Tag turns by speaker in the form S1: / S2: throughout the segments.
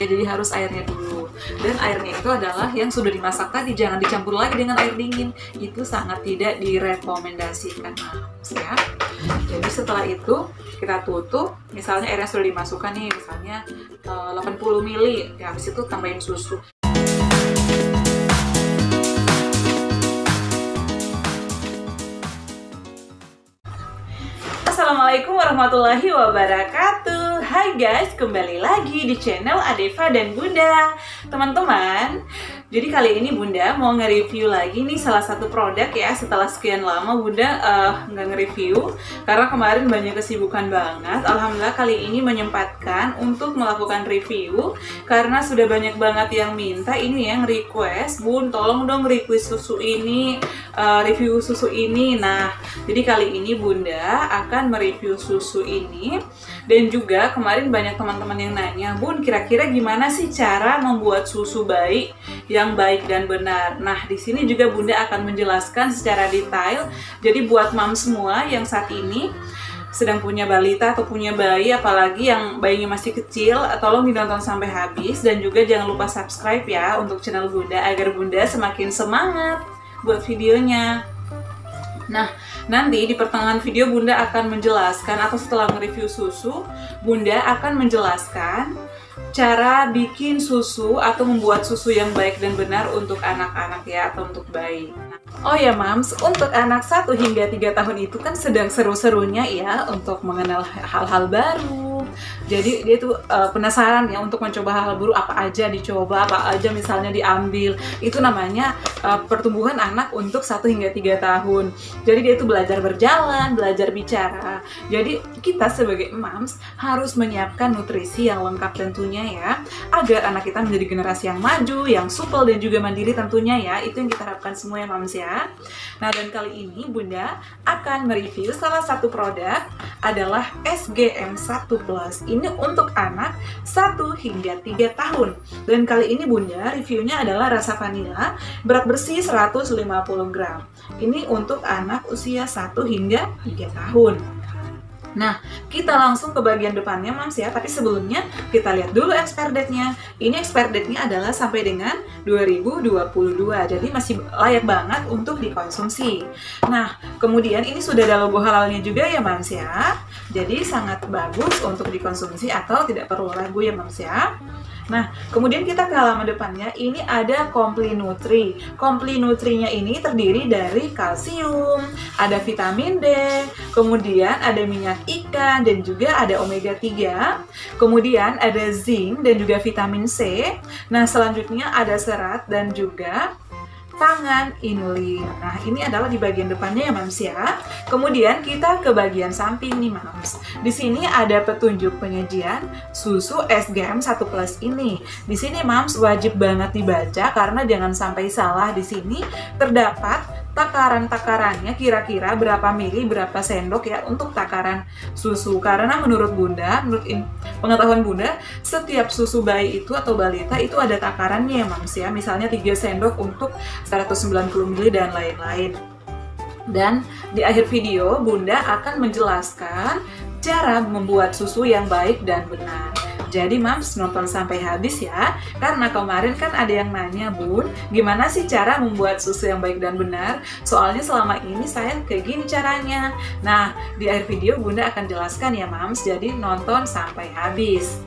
S1: Jadi harus airnya dulu. Dan airnya itu adalah yang sudah dimasak tadi, jangan dicampur lagi dengan air dingin. Itu sangat tidak direkomendasikan, Mams, ya. Jadi setelah itu kita tutup, misalnya airnya sudah dimasukkan nih, misalnya 80 ml, ya habis itu tambahin susu. Assalamualaikum warahmatullahi wabarakatuh. Hai guys, kembali lagi di channel Adeva dan Bunda. Teman-teman, jadi kali ini Bunda mau nge-review lagi nih salah satu produk ya. Setelah sekian lama Bunda nggak nge-review karena kemarin banyak kesibukan banget. Alhamdulillah kali ini menyempatkan untuk melakukan review karena sudah banyak banget yang minta ini, yang request, Bun tolong dong request susu ini, review susu ini. Nah, jadi kali ini Bunda akan mereview susu ini. Dan juga kemarin banyak teman-teman yang nanya, Bun kira-kira gimana sih cara membuat susu bayi yang baik dan benar. Nah, di sini juga Bunda akan menjelaskan secara detail. Jadi buat mam semua yang saat ini sedang punya balita atau punya bayi, apalagi yang bayinya masih kecil, tolong ditonton sampai habis. Dan juga jangan lupa subscribe ya untuk channel Bunda agar Bunda semakin semangat buat videonya. Nah, nanti di pertengahan video Bunda akan menjelaskan, atau setelah nge-review susu, Bunda akan menjelaskan cara bikin susu atau membuat susu yang baik dan benar untuk anak-anak ya, atau untuk bayi. Oh ya Mams, untuk anak 1 hingga 3 tahun itu kan sedang seru-serunya ya untuk mengenal hal-hal baru. Jadi dia tuh penasaran ya untuk mencoba hal-hal baru, apa aja dicoba, apa aja misalnya diambil. Itu namanya pertumbuhan anak untuk 1 hingga 3 tahun. Jadi dia itu belajar berjalan, belajar bicara. Jadi kita sebagai Mams harus menyiapkan nutrisi yang lengkap tentunya ya, agar anak kita menjadi generasi yang maju, yang supel dan juga mandiri tentunya ya. Itu yang kita harapkan semua ya Mams ya. Nah, dan kali ini Bunda akan mereview salah satu produk adalah SGM1 Plus. Ini untuk anak 1 hingga 3 tahun. Dan kali ini Bunda reviewnya adalah rasa vanila, berat bersih 150 gram. Ini untuk anak usia 1 hingga 3 tahun. Nah, kita langsung ke bagian depannya Mams ya, tapi sebelumnya kita lihat dulu expire date-nya. Ini expire date-nya adalah sampai dengan 2022, jadi masih layak banget untuk dikonsumsi. Nah, kemudian ini sudah ada logo halalnya juga ya Mams ya, jadi sangat bagus untuk dikonsumsi atau tidak perlu ragu ya Mams ya. Nah, kemudian kita ke halaman depannya, ini ada Complinutri. Complinutri-nya ini terdiri dari kalsium, ada vitamin D, kemudian ada minyak ikan, dan juga ada omega 3, kemudian ada zinc dan juga vitamin C. Nah, selanjutnya ada serat dan juga pangan inulin. Nah, ini adalah di bagian depannya ya Mams ya. Kemudian kita ke bagian samping nih Mams. Di sini ada petunjuk penyajian susu SGM1 Plus ini. Di sini Mams wajib banget dibaca karena jangan sampai salah. Di sini terdapat takaran-takarannya, kira-kira berapa mili, berapa sendok ya untuk takaran susu. Karena menurut Bunda, menurut pengetahuan Bunda, setiap susu bayi itu atau balita itu ada takarannya ya Mams ya. Misalnya 3 sendok untuk 190 ml dan lain-lain. Dan di akhir video Bunda akan menjelaskan cara membuat susu yang baik dan benar. Jadi Mams nonton sampai habis ya, karena kemarin kan ada yang nanya, Bun, gimana sih cara membuat susu yang baik dan benar? Soalnya selama ini saya kayak gini caranya. Nah, di akhir video Bunda akan jelaskan ya Mams, jadi nonton sampai habis.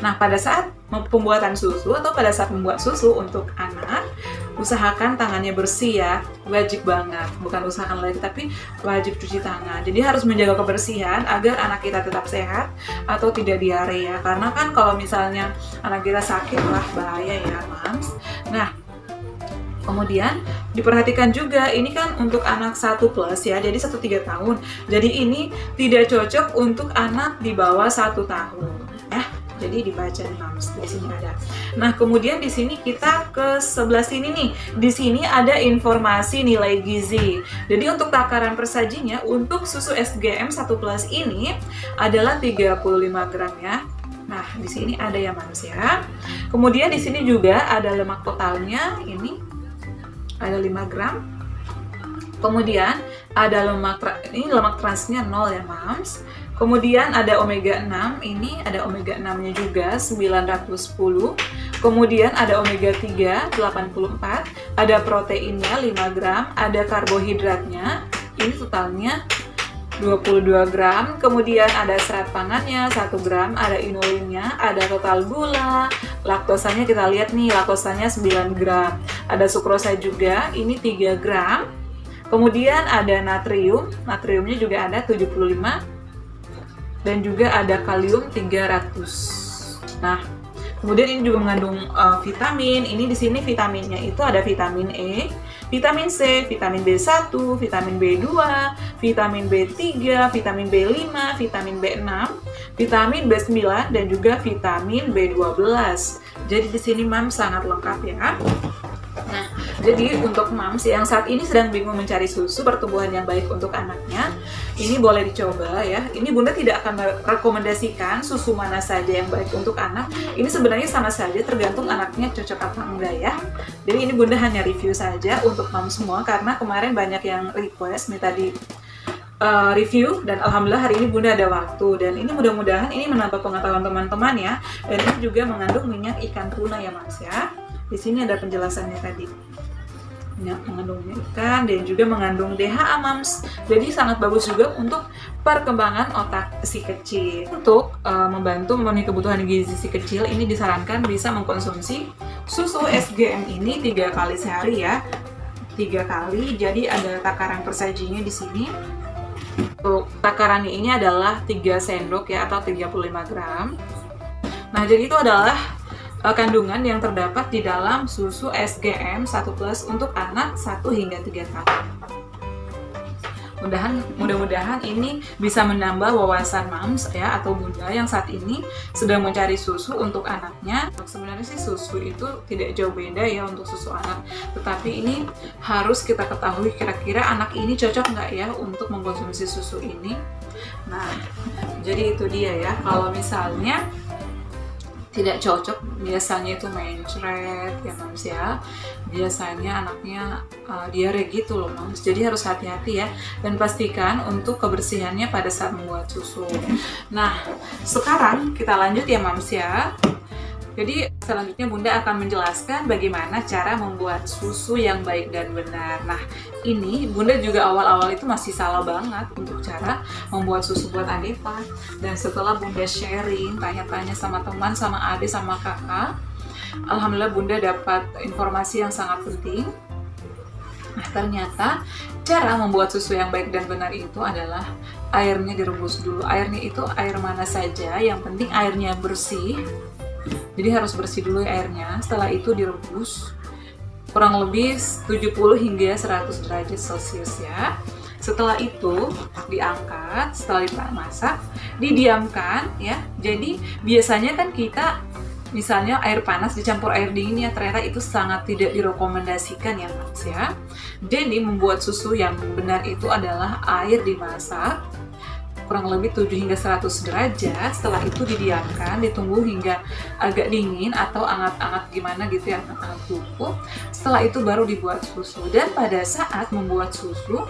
S1: Nah, pada saat pembuatan susu atau pada saat membuat susu untuk anak, usahakan tangannya bersih ya, wajib banget. Bukan usahakan lagi, tapi wajib cuci tangan. Jadi harus menjaga kebersihan agar anak kita tetap sehat atau tidak diare ya. Karena kan kalau misalnya anak kita sakit, lah bahaya ya Mams. Nah, kemudian diperhatikan juga, ini kan untuk anak 1 plus ya, jadi 1-3 tahun. Jadi ini tidak cocok untuk anak di bawah 1 tahun ya. Jadi dibaca nih Mams, di sini ada. Nah, kemudian di sini kita ke sebelah sini nih. Di sini ada informasi nilai gizi. Jadi untuk takaran persajinya untuk susu SGM1 Plus ini adalah 35 gram ya. Nah, di sini ada ya Mams ya. Kemudian di sini juga ada lemak totalnya, ini ada 5 gram. Kemudian ada lemak transnya 0 ya Mams. Kemudian ada omega 6, ini ada omega 6-nya juga 910. Kemudian ada omega 3 84, ada proteinnya 5 gram, ada karbohidratnya, ini totalnya 22 gram. Kemudian ada serat pangannya 1 gram, ada inulinnya, ada total gula, laktosanya kita lihat nih, laktosanya 9 gram. Ada sukrosa juga, ini 3 gram. Kemudian ada natrium, natriumnya juga ada 75, dan juga ada kalium 300. Nah, kemudian ini juga mengandung vitamin. Ini di sini vitaminnya itu ada vitamin E, vitamin C, vitamin B1, vitamin B2, vitamin B3, vitamin B5, vitamin B6, vitamin B9, dan juga vitamin B12. Jadi di sini Mams sangat lengkap ya. Nah, jadi untuk Mams yang saat ini sedang bingung mencari susu pertumbuhan yang baik untuk anaknya, ini boleh dicoba ya. Ini Bunda tidak akan merekomendasikan susu mana saja yang baik untuk anak. Ini sebenarnya sama saja tergantung anaknya cocok atau enggak ya. Jadi ini Bunda hanya review saja untuk Mams semua karena kemarin banyak yang request minta di review, dan alhamdulillah hari ini Bunda ada waktu, dan ini mudah-mudahan ini menambah pengetahuan teman-teman ya. Dan ini juga mengandung minyak ikan tuna ya Mams ya. Di sini ada penjelasannya tadi. Mengandung minyak ikan dan juga mengandung DHA Mams. Jadi sangat bagus juga untuk perkembangan otak si kecil. Untuk membantu memenuhi kebutuhan gizi si kecil, ini disarankan bisa mengkonsumsi susu SGM ini 3 kali sehari ya. 3 kali. Jadi ada takaran persajinya di sini. Untuk takarannya ini adalah 3 sendok ya, atau 35 gram. Nah, jadi itu adalah kandungan yang terdapat di dalam susu SGM 1 Plus untuk anak 1 hingga 3 tahun. Mudah-mudahan ini bisa menambah wawasan Mams ya, atau Bunda yang saat ini sedang mencari susu untuk anaknya. Sebenarnya sih susu itu tidak jauh beda ya untuk susu anak, tetapi ini harus kita ketahui kira-kira anak ini cocok nggak ya untuk mengkonsumsi susu ini. Nah, jadi itu dia ya, kalau misalnya tidak cocok, biasanya itu mencret ya Mams ya, biasanya anaknya diare gitu loh Mams. Jadi harus hati-hati ya, dan pastikan untuk kebersihannya pada saat membuat susu. Nah, sekarang kita lanjut ya Mams ya. Jadi selanjutnya Bunda akan menjelaskan bagaimana cara membuat susu yang baik dan benar. Nah, ini Bunda juga awal-awal itu masih salah banget untuk cara membuat susu buat Adeva. Dan setelah Bunda sharing, tanya-tanya sama teman, sama adik, sama kakak, alhamdulillah Bunda dapat informasi yang sangat penting. Nah, ternyata cara membuat susu yang baik dan benar itu adalah airnya direbus dulu. Airnya itu air mana saja, yang penting airnya bersih. Jadi harus bersih dulu ya airnya. Setelah itu direbus kurang lebih 70 hingga 100 derajat Celcius ya. Setelah itu diangkat, setelah dimasak, didiamkan ya. Jadi biasanya kan kita misalnya air panas dicampur air dingin ya, ternyata itu sangat tidak direkomendasikan ya Mas ya. Jadi membuat susu yang benar itu adalah air dimasak kurang lebih 7 hingga 100 derajat. Setelah itu didiamkan, ditunggu hingga agak dingin atau anget-anget gimana gitu ya, anget cukup. Setelah itu baru dibuat susu. Dan pada saat membuat susu,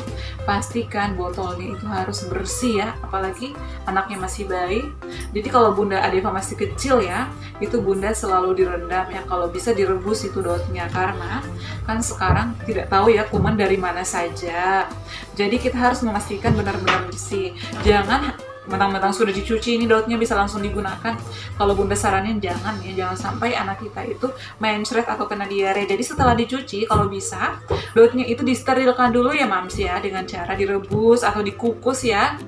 S1: pastikan botolnya itu harus bersih ya, apalagi anaknya masih bayi. Jadi kalau Bunda Adeva masih kecil ya, itu Bunda selalu direndam ya, kalau bisa direbus itu dotnya, karena kan sekarang tidak tahu ya kuman dari mana saja. Jadi kita harus memastikan benar-benar bersih. Jangan mentang-mentang sudah dicuci ini dotnya bisa langsung digunakan. Kalau Bunda saranin jangan ya, jangan sampai anak kita itu mencret atau kena diare. Jadi setelah dicuci kalau bisa dotnya itu disterilkan dulu ya Mams ya, dengan cara direbus atau dikukus ya,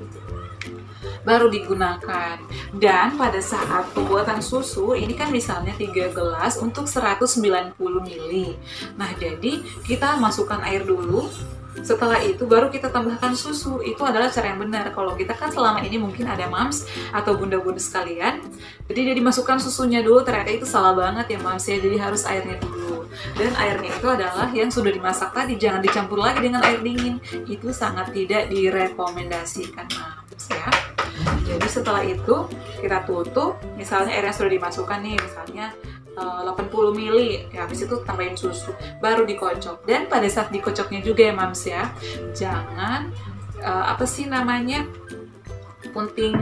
S1: baru digunakan. Dan pada saat pembuatan susu ini kan misalnya 3 gelas untuk 190 ml. Nah, jadi kita masukkan air dulu. Setelah itu baru kita tambahkan susu. Itu adalah cara yang benar. Kalau kita kan selama ini mungkin ada Mams atau bunda-bunda sekalian, jadi dimasukkan susunya dulu, ternyata itu salah banget ya Mams ya. Jadi harus airnya dulu. Dan airnya itu adalah yang sudah dimasak tadi, jangan dicampur lagi dengan air dingin. Itu sangat tidak direkomendasikan Mams ya. Jadi setelah itu kita tutup, misalnya air yang sudah dimasukkan nih, misalnya 80 ml ya, habis itu tambahin susu, baru dikocok. Dan pada saat dikocoknya juga ya Mams ya, jangan apa sih namanya, gunting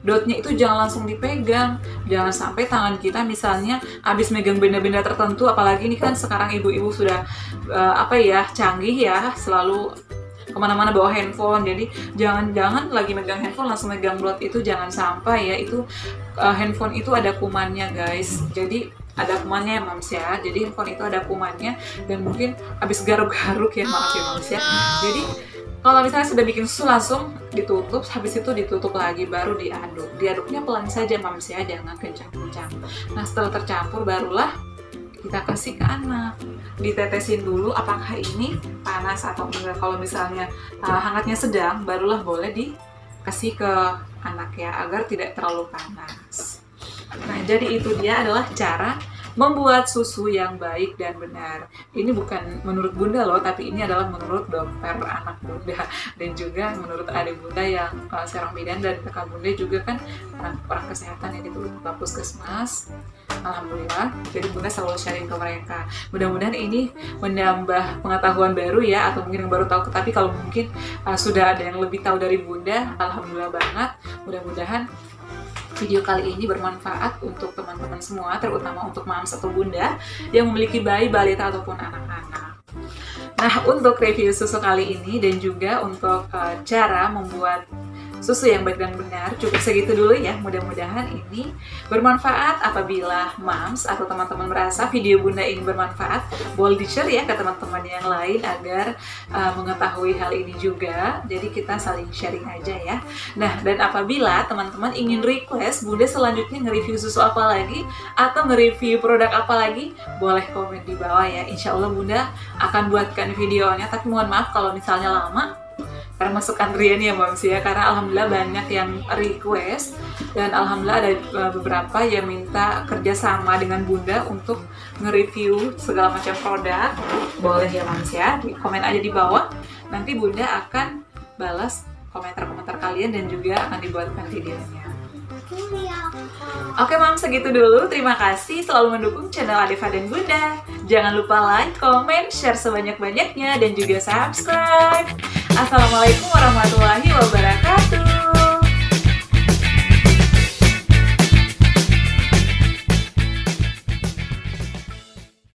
S1: dotnya itu jangan langsung dipegang. Jangan sampai tangan kita misalnya habis megang benda-benda tertentu, apalagi ini kan sekarang ibu-ibu sudah canggih ya, selalu kemana-mana bawa handphone. Jadi jangan lagi megang handphone langsung megang blot, itu jangan sampai ya. Itu handphone itu ada kumannya guys, jadi ada kumannya ya Mams ya. Jadi handphone itu ada kumannya dan mungkin habis garuk-garuk ya, maaf ya Mams ya. Jadi kalau misalnya sudah bikin susu langsung ditutup, habis itu ditutup lagi baru diaduk. Diaduknya pelan saja Mams ya, jangan kencang-kencang. Nah setelah tercampur barulah kita kasih ke anak. Ditetesin dulu apakah ini panas atau enggak. Kalau misalnya hangatnya sedang, barulah boleh dikasih ke anak ya, agar tidak terlalu panas. Nah jadi itu dia adalah cara membuat susu yang baik dan benar. Ini bukan menurut Bunda loh, tapi ini adalah menurut dokter anak Bunda dan juga menurut adik Bunda yang seorang bidan, dan kakak Bunda juga kan orang kesehatan ya di Puskesmas. Alhamdulillah, jadi Bunda selalu sharing ke mereka. Mudah-mudahan ini menambah pengetahuan baru ya, atau mungkin yang baru tahu. Tapi kalau mungkin sudah ada yang lebih tahu dari Bunda, alhamdulillah banget. Mudah-mudahan video kali ini bermanfaat untuk teman-teman semua, terutama untuk mams atau bunda yang memiliki bayi, balita, ataupun anak-anak. Nah, untuk review susu kali ini dan juga untuk cara membuat susu yang baik dan benar, cukup segitu dulu ya. Mudah-mudahan ini bermanfaat. Apabila mams atau teman-teman merasa video Bunda ini bermanfaat, boleh di-share ya ke teman-teman yang lain agar mengetahui hal ini juga. Jadi kita saling sharing aja ya. Nah, dan apabila teman-teman ingin request Bunda selanjutnya nge-review susu apa lagi atau nge-review produk apa lagi, boleh komen di bawah ya. Insya Allah Bunda akan buatkan videonya, tapi mohon maaf kalau misalnya lama, karena masuk antrian ya Mams ya, karena alhamdulillah banyak yang request dan alhamdulillah ada beberapa yang minta kerjasama dengan Bunda untuk nge-review segala macam produk. Boleh ya Mams ya, komen aja di bawah, nanti Bunda akan balas komentar-komentar kalian dan juga akan dibuatkan videonya. Oke Mams, segitu dulu. Terima kasih selalu mendukung channel Adeva dan Bunda. Jangan lupa like, comment, share sebanyak-banyaknya, dan juga subscribe. Assalamualaikum warahmatullahi wabarakatuh.